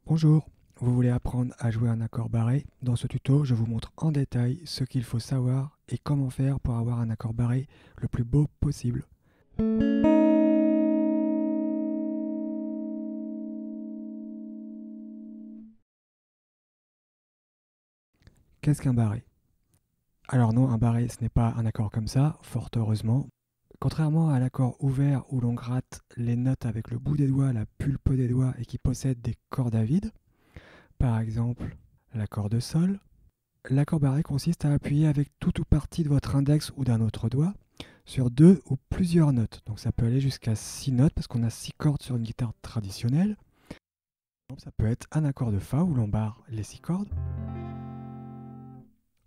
Bonjour, vous voulez apprendre à jouer un accord barré? Dans ce tuto, je vous montre en détail ce qu'il faut savoir et comment faire pour avoir un accord barré le plus beau possible. Qu'est-ce qu'un barré? Alors non, un barré, ce n'est pas un accord comme ça, fort heureusement. Contrairement à l'accord ouvert où l'on gratte les notes avec le bout des doigts, la pulpe des doigts et qui possède des cordes à vide, par exemple l'accord de sol, l'accord barré consiste à appuyer avec tout ou partie de votre index ou d'un autre doigt sur deux ou plusieurs notes. Donc ça peut aller jusqu'à 6 notes parce qu'on a 6 cordes sur une guitare traditionnelle. Donc ça peut être un accord de Fa où l'on barre les 6 cordes.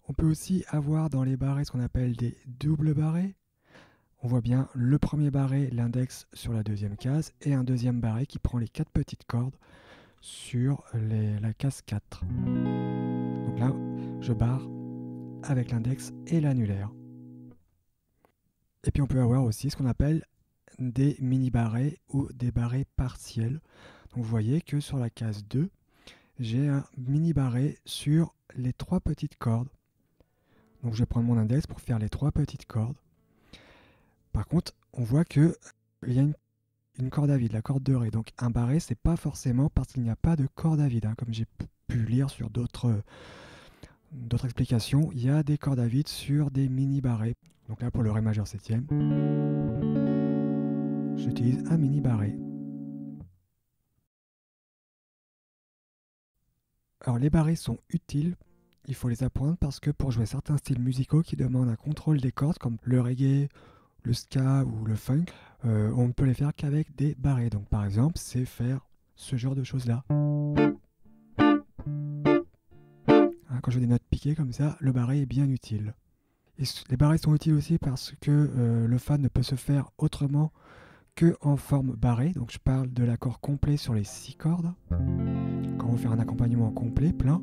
On peut aussi avoir dans les barrés ce qu'on appelle des doubles barrés. On voit bien le premier barré, l'index sur la deuxième case, et un deuxième barré qui prend les 4 petites cordes sur la case 4. Donc là, je barre avec l'index et l'annulaire. Et puis on peut avoir aussi ce qu'on appelle des mini-barrés ou des barrés partiels. Donc vous voyez que sur la case 2, j'ai un mini-barré sur les 3 petites cordes. Donc je vais prendre mon index pour faire les 3 petites cordes. Par contre, on voit qu'il y a une corde à vide, la corde de Ré. Donc un barré, c'est pas forcément parce qu'il n'y a pas de corde à vide. Comme j'ai pu lire sur d'autres explications, il y a des cordes à vide sur des mini-barrés. Donc là, pour le Ré majeur septième, j'utilise un mini-barré. Alors les barrés sont utiles, il faut les apprendre parce que pour jouer certains styles musicaux qui demandent un contrôle des cordes, comme le reggae, le ska ou le funk, on ne peut les faire qu'avec des barrés. Donc par exemple, c'est faire ce genre de choses-là. Quand je fais des notes piquées comme ça, le barré est bien utile. Et les barrés sont utiles aussi parce que le Fa ne peut se faire autrement que en forme barrée. Donc je parle de l'accord complet sur les 6 cordes. Quand on fait un accompagnement complet, plein,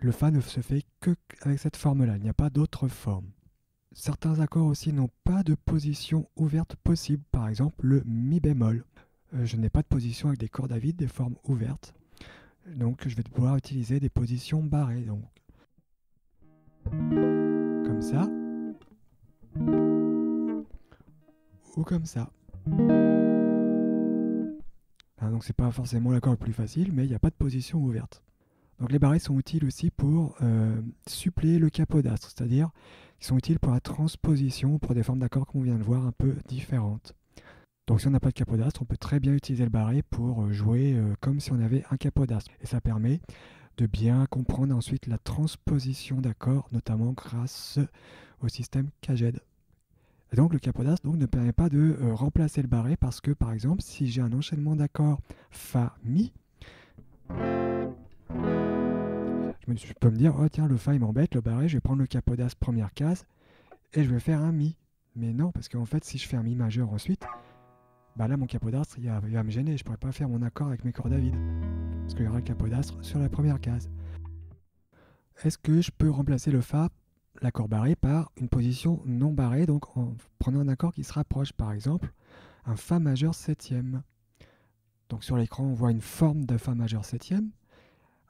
le Fa ne se fait que avec cette forme-là. Il n'y a pas d'autre forme. Certains accords aussi n'ont pas de position ouverte possible. Par exemple, le Mi bémol. Je n'ai pas de position avec des cordes à vide, des formes ouvertes. Donc je vais pouvoir utiliser des positions barrées. Donc comme ça. Ou comme ça. Donc c'est pas forcément l'accord le plus facile, mais il n'y a pas de position ouverte. Donc les barrés sont utiles aussi pour suppléer le capodastre, c'est-à-dire qu'ils sont utiles pour la transposition, pour des formes d'accords qu'on vient de voir un peu différentes. Donc si on n'a pas de capodastre, on peut très bien utiliser le barré pour jouer comme si on avait un capodastre. Et ça permet de bien comprendre ensuite la transposition d'accords, notamment grâce au système Caged. Et donc le capodastre ne permet pas de remplacer le barré parce que par exemple si j'ai un enchaînement d'accords Fa Mi, je peux me dire oh tiens le Fa il m'embête, le barré, je vais prendre le capodastre première case et je vais faire un Mi. Mais non, parce qu'en fait si je fais un Mi majeur ensuite, là mon capodastre il va me gêner, je ne pourrai pas faire mon accord avec mes cordes à vide. Parce qu'il y aura le capodastre sur la première case. Est-ce que je peux remplacer le Fa, l'accord barré, par une position non barrée, donc en prenant un accord qui se rapproche, par exemple un Fa majeur septième. Donc sur l'écran on voit une forme de Fa majeur septième.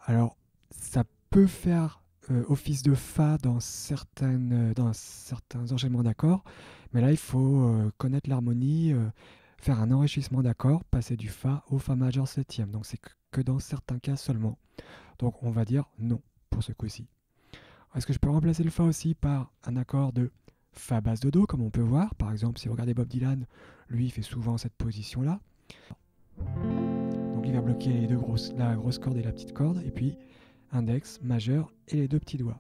Alors ça peut faire office de Fa dans certains enchaînements d'accords, mais là il faut connaître l'harmonie, faire un enrichissement d'accords, passer du Fa au Fa majeur septième. Donc c'est que dans certains cas seulement. Donc on va dire non pour ce coup-ci. Est-ce que je peux remplacer le Fa aussi par un accord de Fa basse de Do, comme on peut voir? Par exemple, si vous regardez Bob Dylan, lui il fait souvent cette position-là. Donc il va bloquer la grosse corde et la petite corde, et puis index, majeur et les deux petits doigts.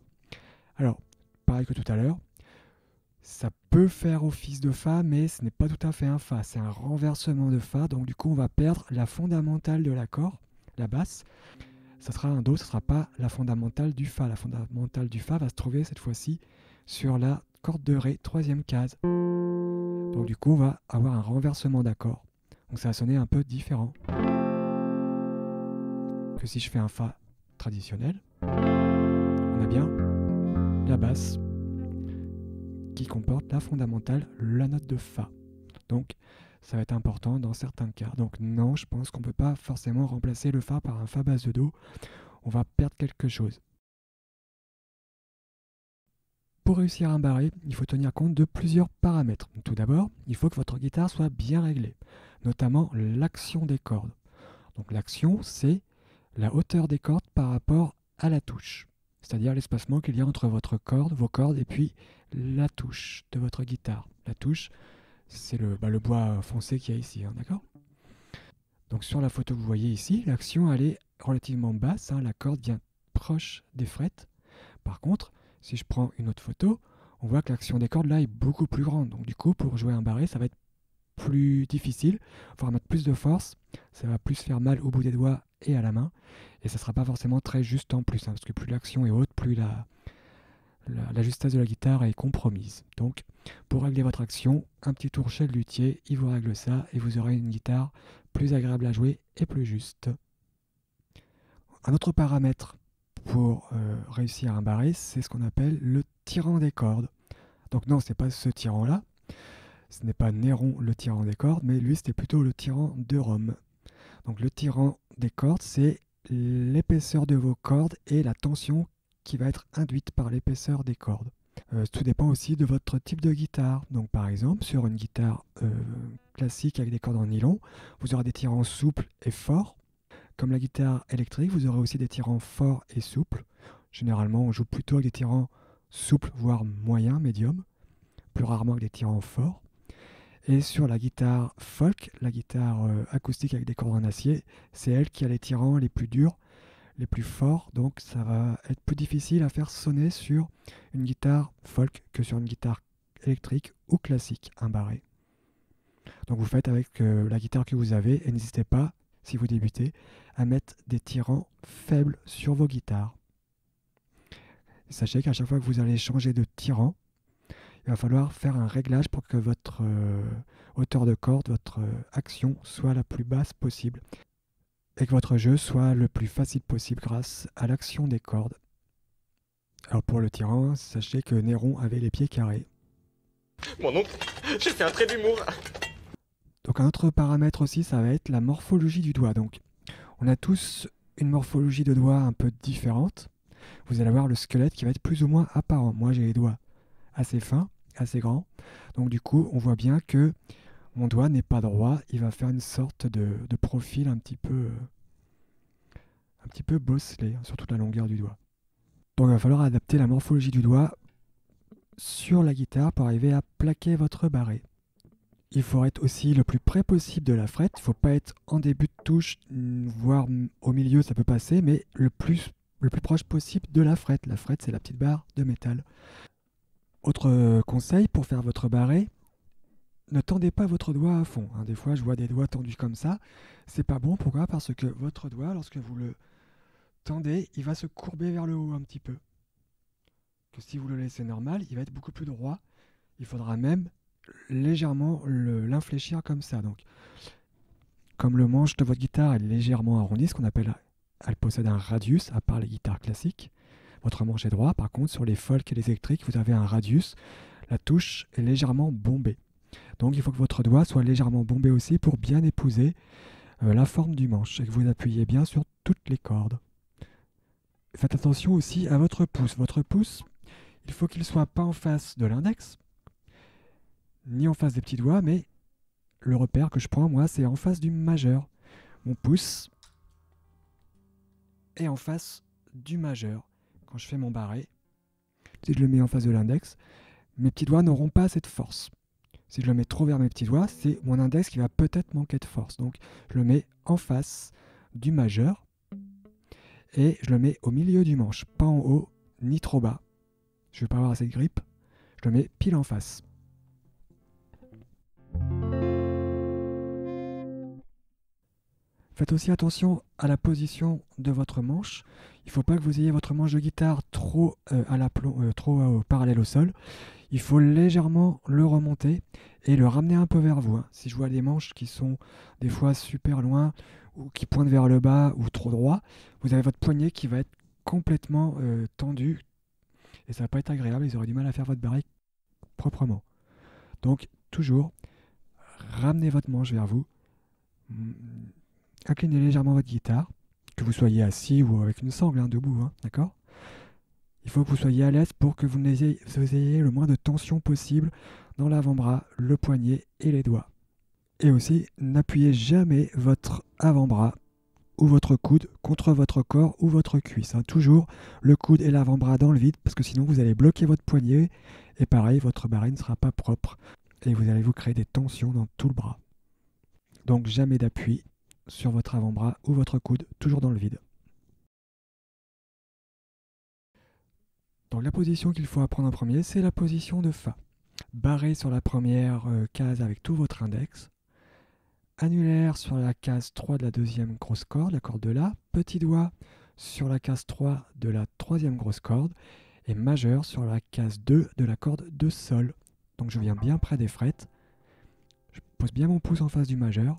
Alors, pareil que tout à l'heure, ça peut faire office de Fa, mais ce n'est pas tout à fait un Fa, c'est un renversement de Fa, donc du coup on va perdre la fondamentale de l'accord, la basse. Ça sera un Do, ça ne sera pas la fondamentale du Fa. La fondamentale du Fa va se trouver cette fois-ci sur la corde de Ré, troisième case. Donc du coup, on va avoir un renversement d'accord. Donc ça va sonner un peu différent que si je fais un Fa traditionnel. On a bien la basse qui comporte la fondamentale, la note de Fa. Donc Ça va être important dans certains cas. Donc non, je pense qu'on ne peut pas forcément remplacer le phare par un phare base de dos. On va perdre quelque chose. Pour réussir un barré, il faut tenir compte de plusieurs paramètres. Tout d'abord, il faut que votre guitare soit bien réglée, notamment l'action des cordes. Donc l'action, c'est la hauteur des cordes par rapport à la touche, c'est-à-dire l'espacement qu'il y a entre vos cordes, et puis la touche de votre guitare. La touche, c'est le bois foncé qu'il y a ici, d'accord? Donc sur la photo que vous voyez ici, l'action elle est relativement basse, la corde vient proche des frettes. Par contre, si je prends une autre photo, on voit que l'action des cordes là est beaucoup plus grande. Donc du coup, pour jouer un barré, ça va être plus difficile, il faudra mettre plus de force, ça va plus faire mal au bout des doigts et à la main, et ça ne sera pas forcément très juste en plus, parce que plus l'action est haute, plus la justesse de la guitare est compromise. Donc, pour régler votre action, un petit tour chez le luthier, il vous règle ça, et vous aurez une guitare plus agréable à jouer et plus juste. Un autre paramètre pour réussir un barré, c'est ce qu'on appelle le tirant des cordes. Donc non, c'est pas ce tirant-là, ce n'est pas Néron le tirant des cordes, mais lui c'était plutôt le tirant de Rome. Donc le tirant des cordes, c'est l'épaisseur de vos cordes et la tension qui va être induite par l'épaisseur des cordes. Tout dépend aussi de votre type de guitare. Donc par exemple, sur une guitare classique avec des cordes en nylon, vous aurez des tirants souples et forts. Comme la guitare électrique, vous aurez aussi des tirants forts et souples. Généralement, on joue plutôt avec des tirants souples, voire moyens, médium, plus rarement avec des tirants forts. Et sur la guitare folk, la guitare acoustique avec des cordes en acier, c'est elle qui a les tirants les plus durs, les plus forts, donc ça va être plus difficile à faire sonner sur une guitare folk que sur une guitare électrique ou classique, un barré. Donc vous faites avec la guitare que vous avez et n'hésitez pas, si vous débutez, à mettre des tirants faibles sur vos guitares. Sachez qu'à chaque fois que vous allez changer de tirant, il va falloir faire un réglage pour que votre hauteur de corde, votre action soit la plus basse possible et que votre jeu soit le plus facile possible grâce à l'action des cordes. Alors pour le tirant, sachez que Néron avait les pieds carrés. Mon oncle, j'ai fait un trait d'humour. Donc un autre paramètre aussi, ça va être la morphologie du doigt. Donc on a tous une morphologie de doigt un peu différente. Vous allez avoir le squelette qui va être plus ou moins apparent. Moi j'ai les doigts assez fins, assez grands. Donc du coup, on voit bien que mon doigt n'est pas droit. Il va faire une sorte de profil un petit peu bosselé sur toute la longueur du doigt. Donc il va falloir adapter la morphologie du doigt sur la guitare pour arriver à plaquer votre barré. Il faut être aussi le plus près possible de la frette. Il ne faut pas être en début de touche, voire au milieu, ça peut passer, mais le plus proche possible de la frette. La frette, c'est la petite barre de métal. Autre conseil pour faire votre barré, ne tendez pas votre doigt à fond. Des fois, je vois des doigts tendus comme ça. C'est pas bon. Pourquoi? Parce que votre doigt, lorsque vous le tendez, il va se courber vers le haut un petit peu. Que si vous le laissez normal, il va être beaucoup plus droit. Il faudra même légèrement l'infléchir comme ça. Donc, comme le manche de votre guitare est légèrement arrondi, ce qu'on appelle, elle possède un radius, à part les guitares classiques. Votre manche est droit. Par contre, sur les folk et les électriques, vous avez un radius. La touche est légèrement bombée. Donc, il faut que votre doigt soit légèrement bombé aussi pour bien épouser la forme du manche et que vous appuyez bien sur toutes les cordes. Faites attention aussi à votre pouce. Votre pouce, il faut qu'il ne soit pas en face de l'index, ni en face des petits doigts, mais le repère que je prends, moi, c'est en face du majeur. Mon pouce est en face du majeur. Quand je fais mon barré, si je le mets en face de l'index, mes petits doigts n'auront pas assez de force. Si je le mets trop vers mes petits doigts, c'est mon index qui va peut-être manquer de force. Donc, je le mets en face du majeur et je le mets au milieu du manche, pas en haut ni trop bas. Je ne vais pas avoir assez de grippe. Je le mets pile en face. Faites aussi attention à la position de votre manche. Il ne faut pas que vous ayez votre manche de guitare trop, parallèle au sol. Il faut légèrement le remonter et le ramener un peu vers vous. Si je vois des manches qui sont des fois super loin ou qui pointent vers le bas ou trop droit, vous avez votre poignet qui va être complètement tendu et ça va pas être agréable. Vous aurez du mal à faire votre barré proprement. Donc toujours ramenez votre manche vers vous, inclinez légèrement votre guitare, que vous soyez assis ou avec une sangle debout, d'accord? Il faut que vous soyez à l'aise pour que vous ayez le moins de tension possible dans l'avant-bras, le poignet et les doigts. Et aussi, n'appuyez jamais votre avant-bras ou votre coude contre votre corps ou votre cuisse. Toujours le coude et l'avant-bras dans le vide, parce que sinon vous allez bloquer votre poignet et pareil, votre barré ne sera pas propre et vous allez vous créer des tensions dans tout le bras. Donc jamais d'appui sur votre avant-bras ou votre coude, toujours dans le vide. Donc la position qu'il faut apprendre en premier, c'est la position de Fa. Barré sur la première case avec tout votre index. Annulaire sur la case 3 de la deuxième grosse corde, la corde de La. Petit doigt sur la case 3 de la troisième grosse corde. Et majeur sur la case 2 de la corde de Sol. Donc je viens bien près des frettes. Je pose bien mon pouce en face du majeur.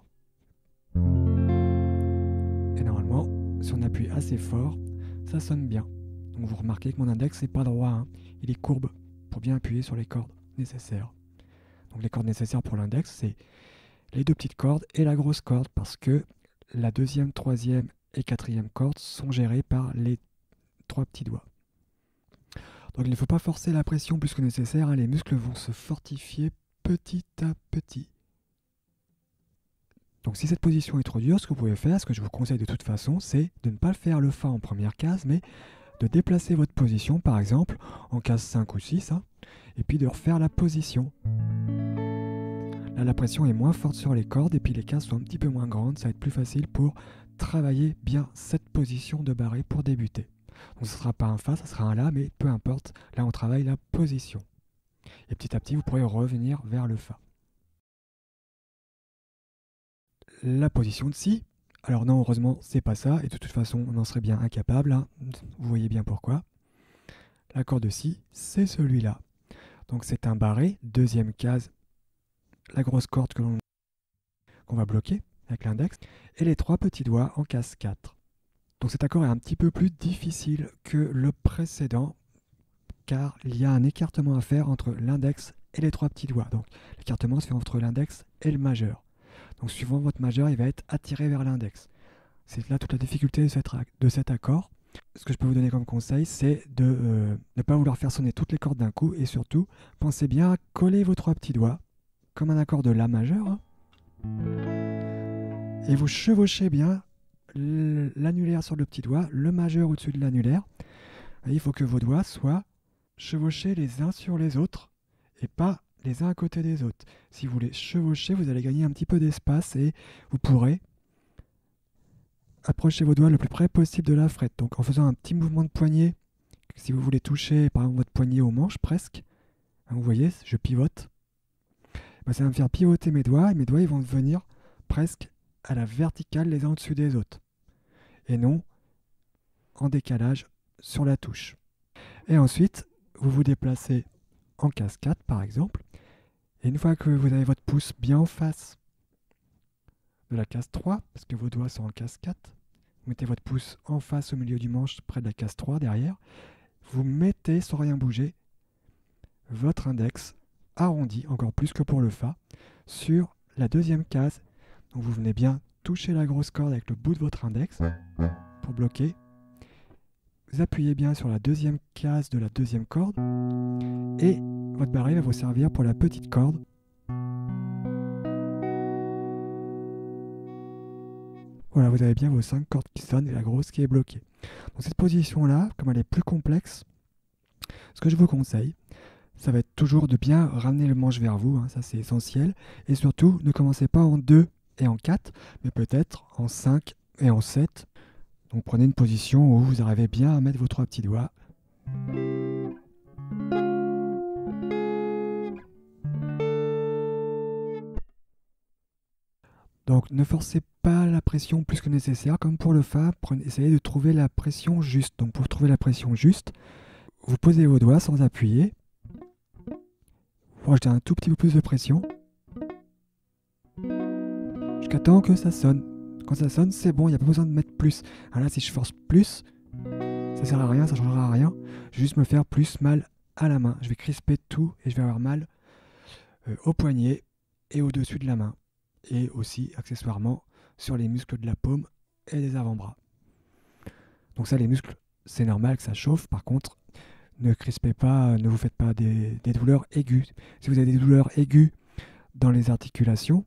Et normalement, si on appuie assez fort, ça sonne bien. Donc vous remarquez que mon index n'est pas droit, il est courbe pour bien appuyer sur les cordes nécessaires. Donc les cordes nécessaires pour l'index, c'est les deux petites cordes et la grosse corde, parce que la deuxième, troisième et quatrième corde sont gérées par les trois petits doigts. Donc il ne faut pas forcer la pression plus que nécessaire, les muscles vont se fortifier petit à petit. Donc si cette position est trop dure, ce que vous pouvez faire, ce que je vous conseille de toute façon, c'est de ne pas faire le Fa en première case, mais de déplacer votre position, par exemple, en case 5 ou 6, et puis de refaire la position. Là, la pression est moins forte sur les cordes, et puis les cases sont un petit peu moins grandes, ça va être plus facile pour travailler bien cette position de barré pour débuter. Donc ce ne sera pas un Fa, ça sera un La, mais peu importe, là on travaille la position. Et petit à petit, vous pourrez revenir vers le Fa. La position de Si. Alors non, heureusement, c'est pas ça, et de toute façon, on en serait bien incapable, vous voyez bien pourquoi. L'accord de Si, c'est celui-là. Donc c'est un barré, deuxième case, la grosse corde qu'on va bloquer avec l'index, et les trois petits doigts en case 4. Donc cet accord est un petit peu plus difficile que le précédent, car il y a un écartement à faire entre l'index et les trois petits doigts. Donc l'écartement se fait entre l'index et le majeur. Donc suivant votre majeur, il va être attiré vers l'index. C'est là toute la difficulté de cet accord. Ce que je peux vous donner comme conseil, c'est de ne pas vouloir faire sonner toutes les cordes d'un coup, et surtout, pensez bien à coller vos trois petits doigts, comme un accord de La majeur, et vous chevauchez bien l'annulaire sur le petit doigt, le majeur au-dessus de l'annulaire. Il faut que vos doigts soient chevauchés les uns sur les autres, et pas les uns à côté des autres. Si vous les chevauchez, vous allez gagner un petit peu d'espace et vous pourrez approcher vos doigts le plus près possible de la frette. Donc en faisant un petit mouvement de poignet, si vous voulez toucher par exemple votre poignet au manche presque, vous voyez, je pivote, ça va me faire pivoter mes doigts, et mes doigts ils vont venir presque à la verticale les uns au-dessus des autres, et non en décalage sur la touche. Et ensuite, vous vous déplacez en case 4 par exemple, et une fois que vous avez votre pouce bien en face de la case 3, parce que vos doigts sont en case 4, vous mettez votre pouce en face au milieu du manche près de la case 3 derrière, vous mettez sans rien bouger votre index arrondi, encore plus que pour le Fa, sur la deuxième case. Donc vous venez bien toucher la grosse corde avec le bout de votre index pour bloquer. Vous appuyez bien sur la deuxième case de la deuxième corde, et votre barré va vous servir pour la petite corde. Voilà, vous avez bien vos 5 cordes qui sonnent et la grosse qui est bloquée. Dans cette position-là, comme elle est plus complexe, ce que je vous conseille, ça va être toujours de bien ramener le manche vers vous, ça c'est essentiel. Et surtout, ne commencez pas en 2 et en 4, mais peut-être en 5 et en 7. Donc prenez une position où vous arrivez bien à mettre vos trois petits doigts. Donc ne forcez pas la pression plus que nécessaire, comme pour le Fa, essayez de trouver la pression juste. Donc pour trouver la pression juste, vous posez vos doigts sans appuyer. Vous rajoutez un tout petit peu plus de pression, jusqu'à temps que ça sonne. Quand ça sonne, c'est bon, il n'y a pas besoin de mettre plus. Alors là, si je force plus, ça ne sert à rien, ça ne changera à rien. Je vais juste me faire plus mal à la main. Je vais crisper tout et je vais avoir mal au poignet et au-dessus de la main. Et aussi, accessoirement, sur les muscles de la paume et des avant-bras. Donc ça, les muscles, c'est normal que ça chauffe. Par contre, ne crispez pas, ne vous faites pas des douleurs aiguës. Si vous avez des douleurs aiguës dans les articulations,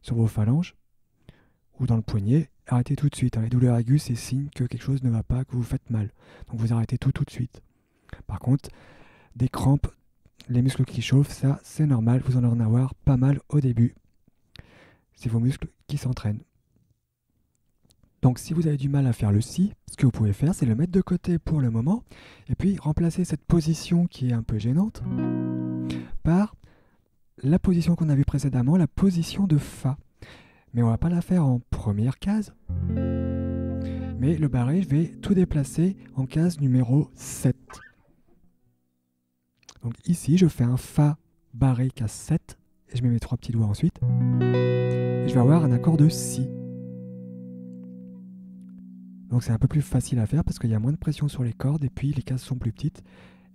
sur vos phalanges, ou dans le poignet, arrêtez tout de suite. Les douleurs aiguës, c'est signe que quelque chose ne va pas, que vous faites mal. Donc vous arrêtez tout de suite. Par contre, des crampes, les muscles qui chauffent, ça, c'est normal. Vous en avoir pas mal au début. C'est vos muscles qui s'entraînent. Donc si vous avez du mal à faire le si, ce que vous pouvez faire, c'est le mettre de côté pour le moment, et puis remplacer cette position qui est un peu gênante par la position qu'on a vue précédemment, la position de Fa. Mais on ne va pas la faire en première case, mais le barré, je vais tout déplacer en case numéro 7. Donc ici, je fais un Fa barré case 7, et je mets mes 3 petits doigts ensuite, et je vais avoir un accord de Si. Donc c'est un peu plus facile à faire parce qu'il y a moins de pression sur les cordes et puis les cases sont plus petites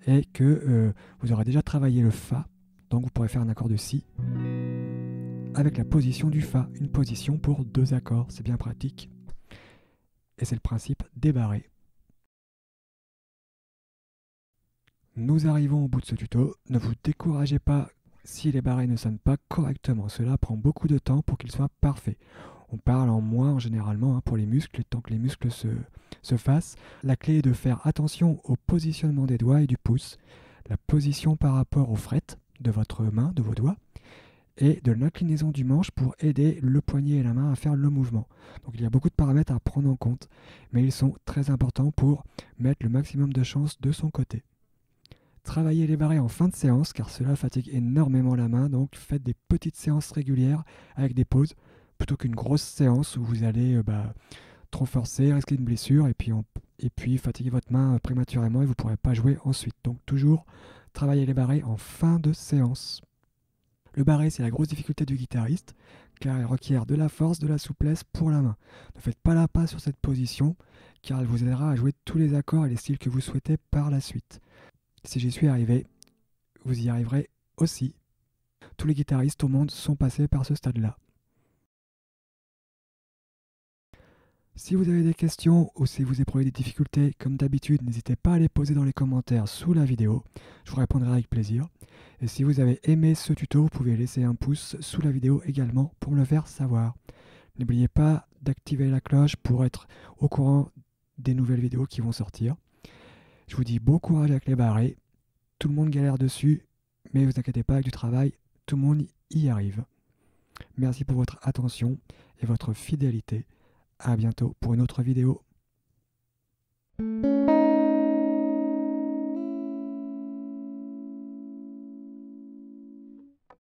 et que vous aurez déjà travaillé le Fa, donc vous pourrez faire un accord de Si avec la position du Fa, une position pour 2 accords, c'est bien pratique. Et c'est le principe des barrés. Nous arrivons au bout de ce tuto, ne vous découragez pas si les barrés ne sonnent pas correctement, cela prend beaucoup de temps pour qu'ils soient parfaits. On parle en moins généralement pour les muscles, et tant que les muscles se fassent. La clé est de faire attention au positionnement des doigts et du pouce, la position par rapport au fret de votre main, de vos doigts, et de l'inclinaison du manche pour aider le poignet et la main à faire le mouvement. Donc il y a beaucoup de paramètres à prendre en compte, mais ils sont très importants pour mettre le maximum de chance de son côté. Travaillez les barrés en fin de séance car cela fatigue énormément la main, donc faites des petites séances régulières avec des pauses, plutôt qu'une grosse séance où vous allez trop forcer, risquer une blessure et puis fatiguer votre main prématurément et vous ne pourrez pas jouer ensuite. Donc toujours travailler les barrés en fin de séance. Le barré, c'est la grosse difficulté du guitariste car il requiert de la force, de la souplesse pour la main. Ne faites pas la passe sur cette position car elle vous aidera à jouer tous les accords et les styles que vous souhaitez par la suite. Si j'y suis arrivé, vous y arriverez aussi. Tous les guitaristes au monde sont passés par ce stade-là. Si vous avez des questions ou si vous éprouvez des difficultés, comme d'habitude, n'hésitez pas à les poser dans les commentaires sous la vidéo. Je vous répondrai avec plaisir. Et si vous avez aimé ce tuto, vous pouvez laisser un pouce sous la vidéo également pour me le faire savoir. N'oubliez pas d'activer la cloche pour être au courant des nouvelles vidéos qui vont sortir. Je vous dis bon courage avec les barrés. Tout le monde galère dessus, mais ne vous inquiétez pas, avec du travail, tout le monde y arrive. Merci pour votre attention et votre fidélité. À bientôt pour une autre vidéo.